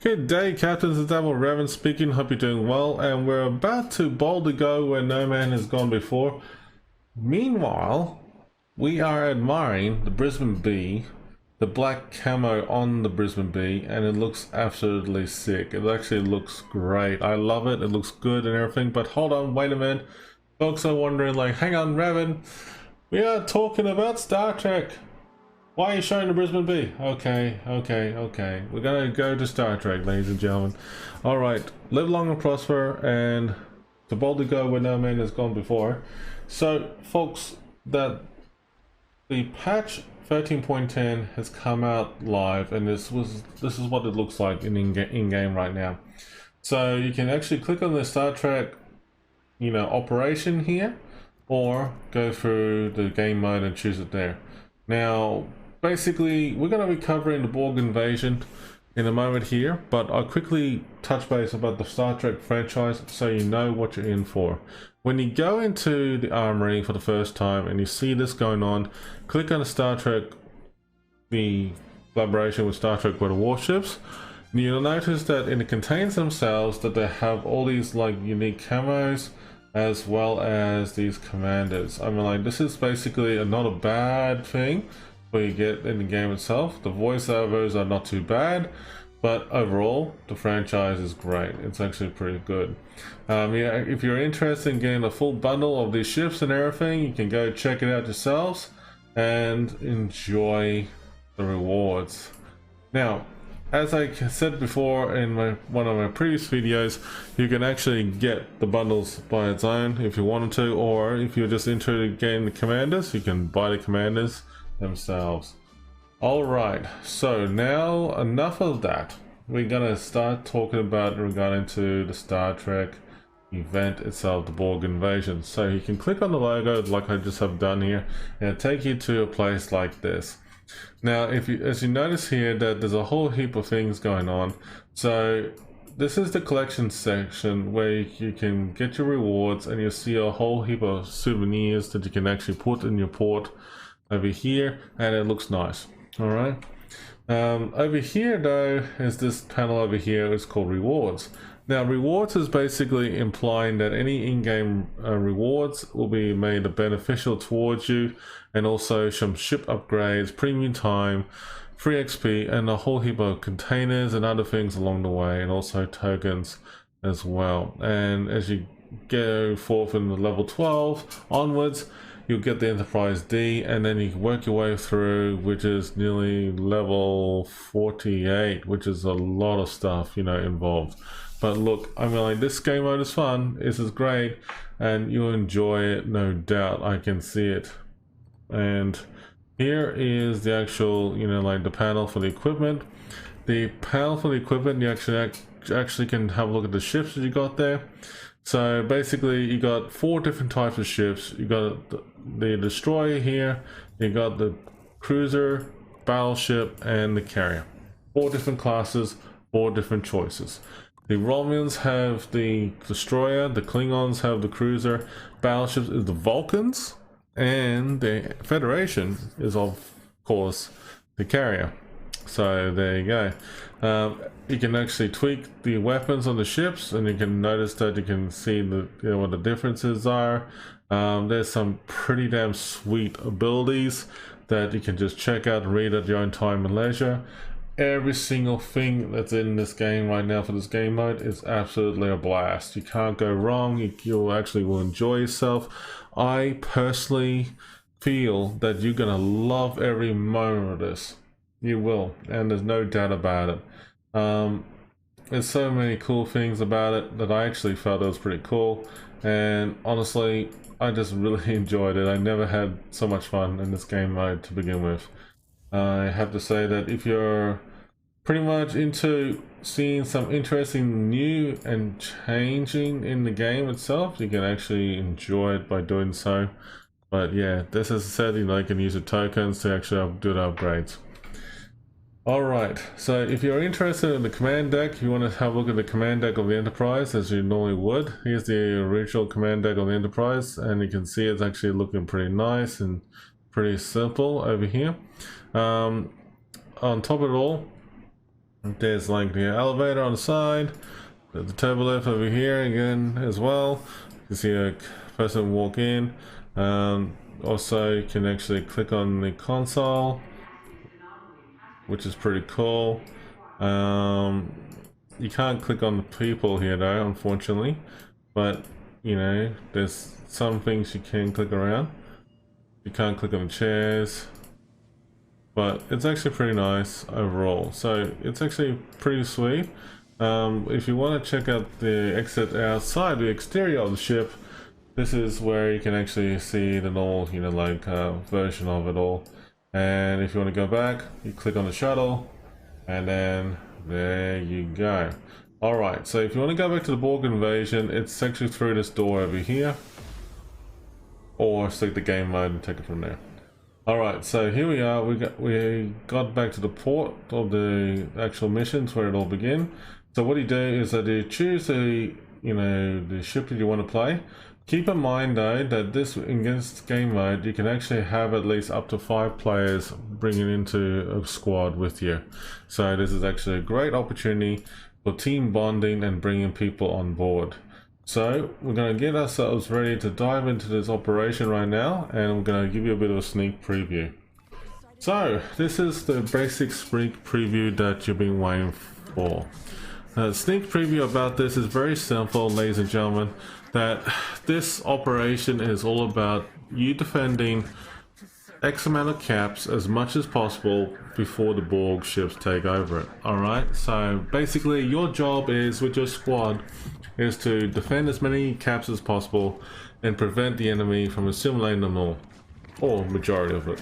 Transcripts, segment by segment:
Good day, Captains. It's Admiral Revan speaking. Hope you're doing well, and we're about to boldly go where no man has gone before. Meanwhile, we are admiring the Brisbane B, the black camo on the Brisbane B, and it looks absolutely sick. It actually looks great. I love it. It looks good and everything, but hold on, wait a minute. Folks are wondering, like, hang on, Revan, we are talking about Star Trek. Why are you showing the Brisbane B? Okay. We're gonna go to Star Trek, ladies and gentlemen. Alright, live long and prosper, and to boldly go where no man has gone before. So, folks, that the patch 13.10 has come out live, and this is what it looks like in-game right now. So you can actually click on the Star Trek, operation here, or go through the game mode and choose it there. Now, basically, we're going to be covering the Borg Invasion in a moment here, but I'll quickly touch base about the Star Trek franchise so you know what you're in for. When you go into the armory for the first time and you see this going on, click on the Star Trek, the collaboration with Star Trek World of Warships. And you'll notice that in the containers themselves that they have all these like unique camos as well as these commanders. I mean, like, this is basically not a bad thing what you get in the game itself. The voiceovers are not too bad, but overall the franchise is great. It's actually pretty good. Yeah, if you're interested in getting a full bundle of these ships and everything, you can go check it out yourselves and enjoy the rewards. Now, as I said before in one of my previous videos, you can actually get the bundles by its own if you wanted to, or if you're just interested in getting the commanders, you can buy the commanders themselves. Alright, so now enough of that. We're gonna start talking about regarding to the Star Trek event itself, the Borg Invasion. So you can click on the logo like I just have done here, and it'll take you to a place like this. Now, as you notice here, that there's a whole heap of things going on. So this is the collection section where you can get your rewards, and you'll see a whole heap of souvenirs that you can actually put in your port over here, and it looks nice. All right. Over here though is this panel over here. It's called rewards. Now, rewards is basically implying that any in-game rewards will be made beneficial towards you, and also some ship upgrades, premium time, free XP, and a whole heap of containers and other things along the way, and also tokens as well. And as you go forth in the level 12 onwards, you'll get the Enterprise D, and then you can work your way through, which is nearly level 48, which is a lot of stuff, involved. But look, I mean, like, this game mode is fun, this is great, and you'll enjoy it, no doubt. I can see it. And here is the actual, like, the panel for the equipment. The panel for the equipment, you actually can have a look at the ships that you got there. So basically, you got 4 different types of ships. You got the destroyer here, you got the cruiser, battleship, and the carrier. 4 different classes, 4 different choices. The Romulans have the destroyer, the Klingons have the cruiser, battleships is the Vulcans, and the Federation is, of course, the carrier. So there you go. You can actually tweak the weapons on the ships, and you can notice that you can see what the differences are. There's some pretty damn sweet abilities that you can just check out and read at your own time and leisure. Every single thing that's in this game right now for this game mode is absolutely a blast. You can't go wrong. You actually will enjoy yourself. I personally feel that you're gonna love every moment of this. You will, and there's no doubt about it. There's so many cool things about it that I actually felt it was pretty cool, and honestly, I just really enjoyed it. I never had so much fun in this game mode to begin with. I have to say that if you're pretty much into seeing some interesting new and changing in the game itself, you can actually enjoy it by doing so. But yeah, this is said, you can use the tokens to actually do the upgrades. Alright, so if you're interested in the command deck, you want to have a look at the command deck of the Enterprise as you normally would. Here's the original command deck of the Enterprise, and you can see it's actually looking pretty nice and pretty simple over here. On top of it all, There's like the elevator on the side, the turbo lift over here again as well. You see a person walk in. Also, you can actually click on the console, which is pretty cool. You can't click on the people here though, unfortunately, but you know, there's some things you can click around. You can't click on the chairs, but it's actually pretty nice overall. So it's actually pretty sweet. If you want to check out the exit outside the exterior of the ship, this is where you can actually see the normal, you know, like version of it all. And if you want to go back, you click on the shuttle, and then there you go. Alright, so if you want to go back to the Borg Invasion, it's actually through this door over here, or select the game mode and take it from there. Alright, so here we are. We got back to the port of the actual missions where it all began. So what you do is that you choose the ship that you want to play. Keep in mind though that in this game mode you can actually have at least up to 5 players bringing into a squad with you. So this is actually a great opportunity for team bonding and bringing people on board. So we're going to get ourselves ready to dive into this operation right now, and we're going to give you a bit of a sneak preview. So this is the basic sneak preview that you've been waiting for. Sneak preview about this is very simple, ladies and gentlemen, that this operation is all about you defending X amount of caps as much as possible before the Borg ships take over it. Alright, so basically your job is, with your squad, is to defend as many caps as possible and prevent the enemy from assimilating them all, or majority of it.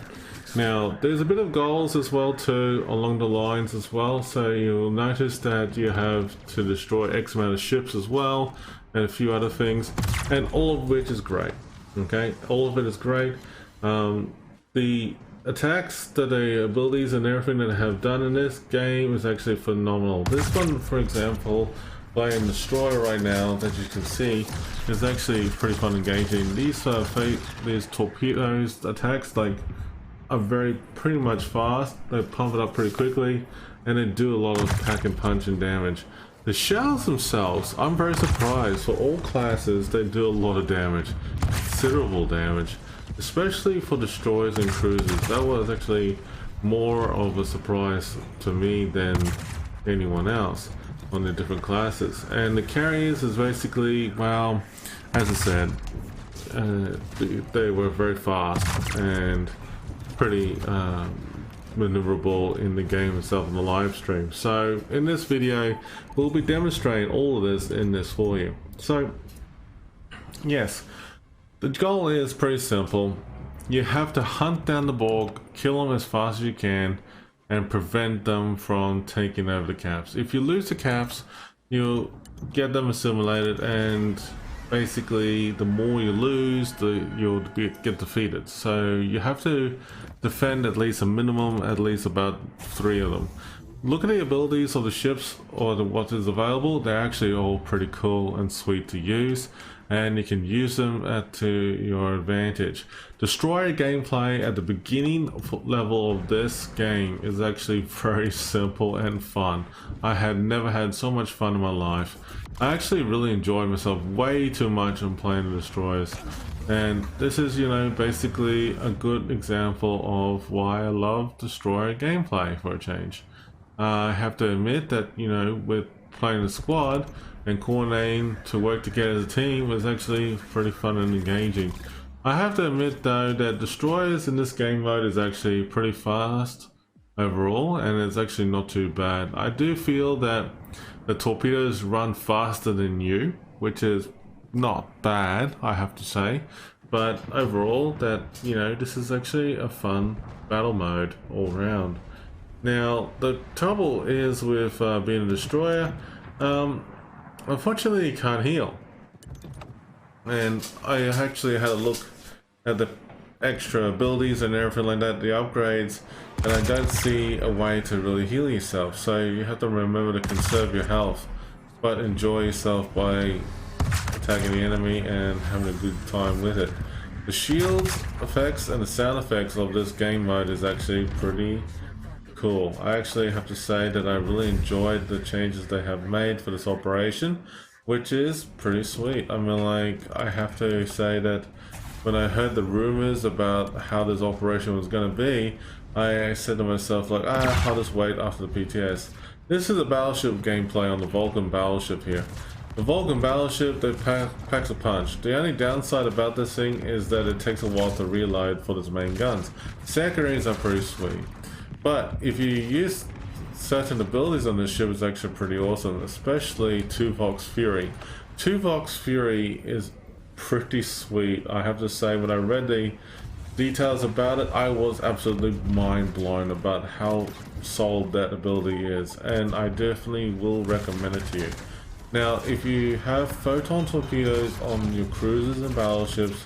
Now there's a bit of goals as well too along the lines as well, so you'll notice that you have to destroy X amount of ships as well, and a few other things, and all of which is great. Okay, all of it is great. The attacks, the abilities and everything that I have done in this game is actually phenomenal. This one, for example, playing Destroyer right now, that you can see, is actually pretty fun engaging. These torpedoes attacks are pretty much fast. They pump it up pretty quickly, and they do a lot of pack and punch and damage. The shells themselves, I'm very surprised. For all classes, they do a lot of damage, considerable damage, especially for destroyers and cruisers. That was actually more of a surprise to me than anyone else on the different classes. And the carriers is basically, well, as I said, they were very fast and pretty maneuverable in the game itself, in the live stream. So in this video we'll be demonstrating all of this in this for you. So yes, the goal is pretty simple. You have to hunt down the Borg, kill them as fast as you can, and prevent them from taking over the caps. If you lose the caps, you'll get them assimilated, and basically the more you lose, you'll get defeated. So you have to defend at least a minimum, at least about 3 of them. Look at the abilities of the ships, or what is available. They're actually all pretty cool and sweet to use, and you can use them to your advantage. Destroyer gameplay at the beginning level of this game is actually very simple and fun. I had never had so much fun in my life. I actually really enjoyed myself way too much on playing the destroyers, and this is, you know, basically a good example of why I love destroyer gameplay for a change. I have to admit that, you know, with playing the squad and coordinating to work together as a team was actually pretty fun and engaging. I have to admit though that destroyers in this game mode is actually pretty fast overall, and it's actually not too bad. I do feel that the torpedoes run faster than you, which is not bad, I have to say, but overall that, you know, this is actually a fun battle mode all round. Now the trouble is with being a destroyer, unfortunately you can't heal, and I actually had a look at the extra abilities and everything like that, the upgrades, and I don't see a way to really heal yourself. So you have to remember to conserve your health, but enjoy yourself by attacking the enemy and having a good time with it. The shields effects and the sound effects of this game mode is actually pretty cool. I actually have to say that I really enjoyed the changes they have made for this operation, which is pretty sweet. I mean, like, I have to say that when I heard the rumors about how this operation was going to be, I said to myself, like, I'll just wait after the PTS. This is a battleship gameplay on the Vulcan Battleship here. The Vulcan Battleship, that packs a punch. The only downside about this thing is that it takes a while to reload for its main guns. Secondaries are pretty sweet. But if you use certain abilities on this ship, it's actually pretty awesome, especially Tuvok's Fury. Tuvok's Fury is pretty sweet. I have to say, when I read the details about it, I was absolutely mind blown about how solid that ability is, and I definitely will recommend it to you. Now, if you have photon torpedoes on your cruisers and battleships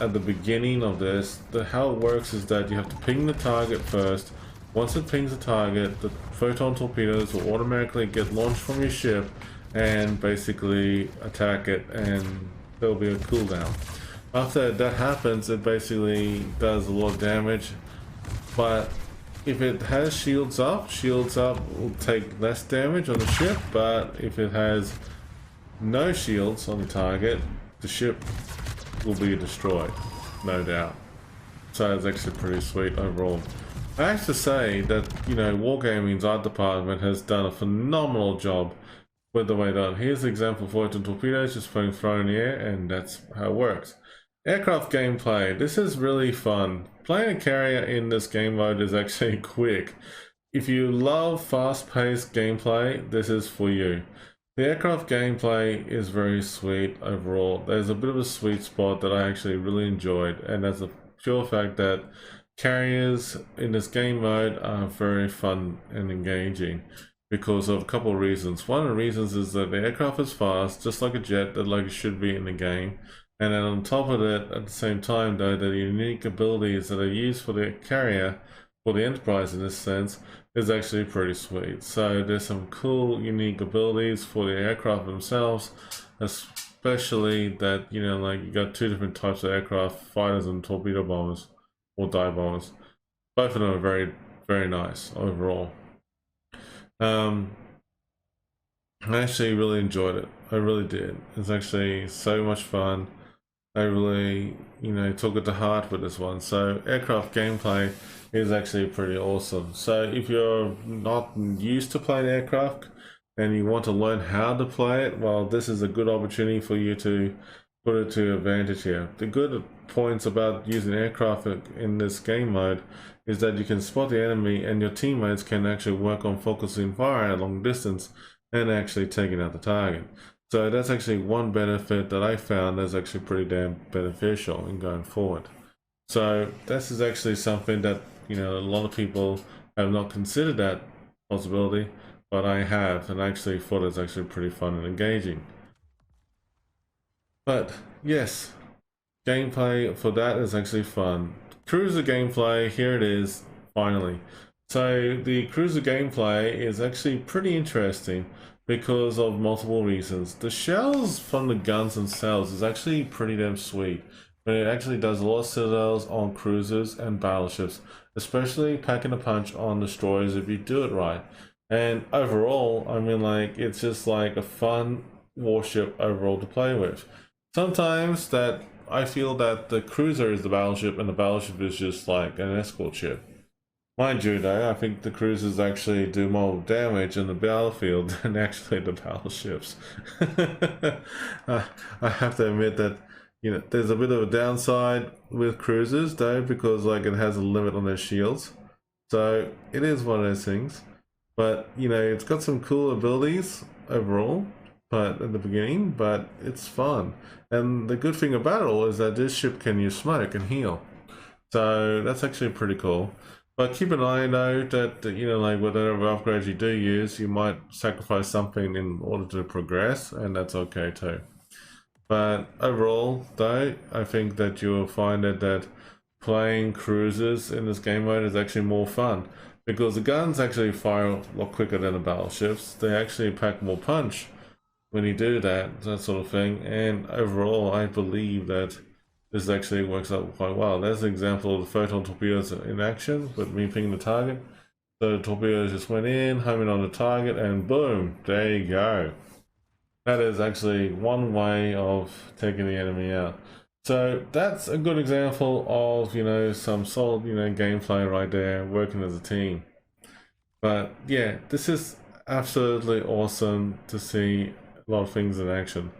at the beginning of this, how it works is that you have to ping the target first. Once it pings the target, the photon torpedoes will automatically get launched from your ship and basically attack it, and there'll be a cooldown. After that happens, it basically does a lot of damage, but if it has shields up will take less damage on the ship, but if it has no shields on the target, the ship will be destroyed, no doubt. So it's actually pretty sweet overall. I have to say that, you know, Wargaming's art department has done a phenomenal job with the way done. Here's an example: photon torpedoes just being thrown in the air, and that's how it works. Aircraft gameplay. This is really fun. Playing a carrier in this game mode is actually quick. If you love fast-paced gameplay, this is for you. The aircraft gameplay is very sweet overall. There's a bit of a sweet spot that I actually really enjoyed, and that's the pure fact that carriers in this game mode are very fun and engaging because of a couple of reasons. One of the reasons is that the aircraft is fast, just like a jet, that like it should be in the game. And then on top of it, at the same time though, the unique abilities that are used for the carrier, for the Enterprise in this sense, is actually pretty sweet. So there's some cool unique abilities for the aircraft themselves, especially that, you know, like you got two different types of aircraft, fighters and torpedo bombers, or dive bombers. Both of them are very, very nice overall. I actually really enjoyed it. I really did. It's actually so much fun. I really, you know, took it to heart with this one. So aircraft gameplay is actually pretty awesome. So if you're not used to playing aircraft and you want to learn how to play it, well, this is a good opportunity for you to put it to advantage here. The good points about using aircraft in this game mode is that you can spot the enemy and your teammates can actually work on focusing fire at long distance and actually taking out the target. So that's actually one benefit that I found that's actually pretty damn beneficial in going forward. So this is actually something that, you know, a lot of people have not considered that possibility, but I have, and I actually thought it's actually pretty fun and engaging. But yes, gameplay for that is actually fun. Cruiser gameplay, here it is, finally. So the cruiser gameplay is actually pretty interesting because of multiple reasons. The shells from the guns themselves is actually pretty damn sweet, but it actually does a lot of citadels on cruisers and battleships, especially packing a punch on destroyers if you do it right. And overall, I mean, like, it's just like a fun warship overall to play with. Sometimes that I feel that the cruiser is the battleship and the battleship is just like an escort ship. Mind you though, I think the cruisers actually do more damage in the battlefield than actually the battleships. I have to admit that, you know, there's a bit of a downside with cruisers though, because like it has a limit on their shields. So it is one of those things. But, you know, it's got some cool abilities overall, but at the beginning, but it's fun. And the good thing about it all is that this ship can use smoke and heal. So that's actually pretty cool. But keep an eye though that, you know, like whatever upgrades you do use, you might sacrifice something in order to progress, and that's okay too. But overall though, I think that you'll find that playing cruisers in this game mode is actually more fun, because the guns actually fire a lot quicker than the battleships. They actually pack more punch when you do that sort of thing, and overall I believe that this actually works out quite well. There's an example of the photon torpedoes in action with me pinging the target. So the torpedoes just went in, homing on the target, and boom, there you go. That is actually one way of taking the enemy out. So that's a good example of, you know, some solid, you know, gameplay right there, working as a team. But yeah, this is absolutely awesome to see a lot of things in action.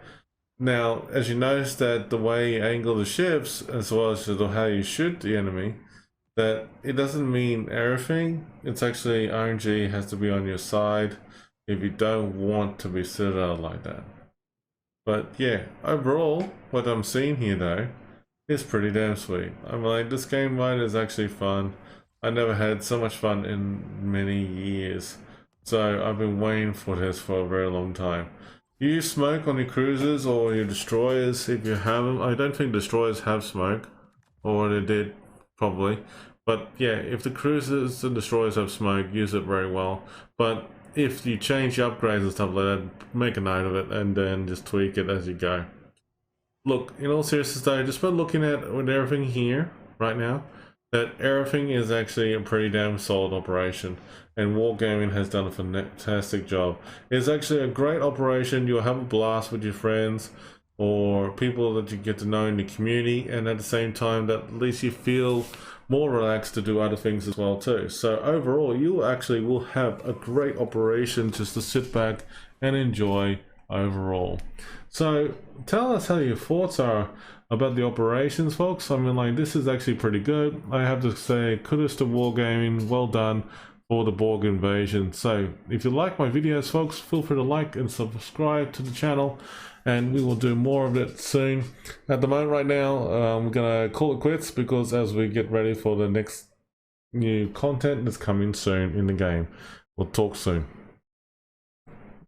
Now, as you notice that the way you angle the ships, as well as how you shoot the enemy, that it doesn't mean everything. It's actually RNG has to be on your side if you don't want to be sit out like that. But yeah, overall, what I'm seeing here though is pretty damn sweet. I'm like, this game mode is actually fun. I never had so much fun in many years. So I've been waiting for this for a very long time. You use smoke on your cruisers or your destroyers if you have them. I don't think destroyers have smoke, or they did probably. But yeah, if the cruisers and destroyers have smoke, use it very well. But if you change the upgrades and stuff like that, make a note of it and then just tweak it as you go. Look, in all seriousness though, just by looking at with everything here right now, that everything is actually a pretty damn solid operation, and Wargaming has done a fantastic job. It's actually a great operation. You'll have a blast with your friends or people that you get to know in the community, and at the same time that at least you feel more relaxed to do other things as well too. So overall, you actually will have a great operation just to sit back and enjoy overall. So tell us how your thoughts are about the operations, folks. I mean, like, this is actually pretty good. I have to say kudos to Wargaming, well done for the Borg Invasion. So if you like my videos, folks, feel free to like and subscribe to the channel, and we will do more of it soon. At the moment right now, I'm gonna call it quits, because as we get ready for the next new content that's coming soon in the game. We'll talk soon.